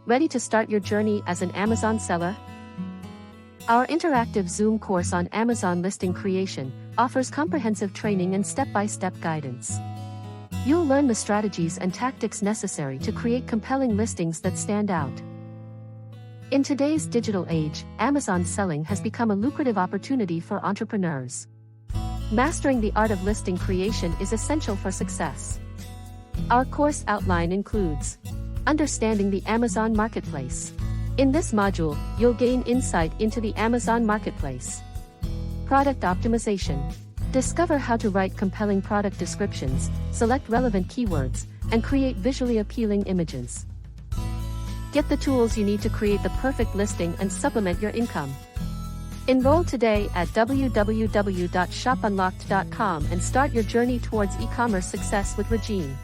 Ready to start your journey as an Amazon seller? Our interactive Zoom course on Amazon listing creation offers comprehensive training and step-by-step guidance. You'll learn the strategies and tactics necessary to create compelling listings that stand out. In today's digital age, Amazon selling has become a lucrative opportunity for entrepreneurs. Mastering the art of listing creation is essential for success. Our course outline includes understanding the Amazon Marketplace. In this module, you'll gain insight into the Amazon Marketplace. Product optimization. Discover how to write compelling product descriptions, select relevant keywords, and create visually appealing images. Get the tools you need to create the perfect listing and supplement your income. Enroll today at www.shopunlocked.com and start your journey towards e-commerce success with Regine.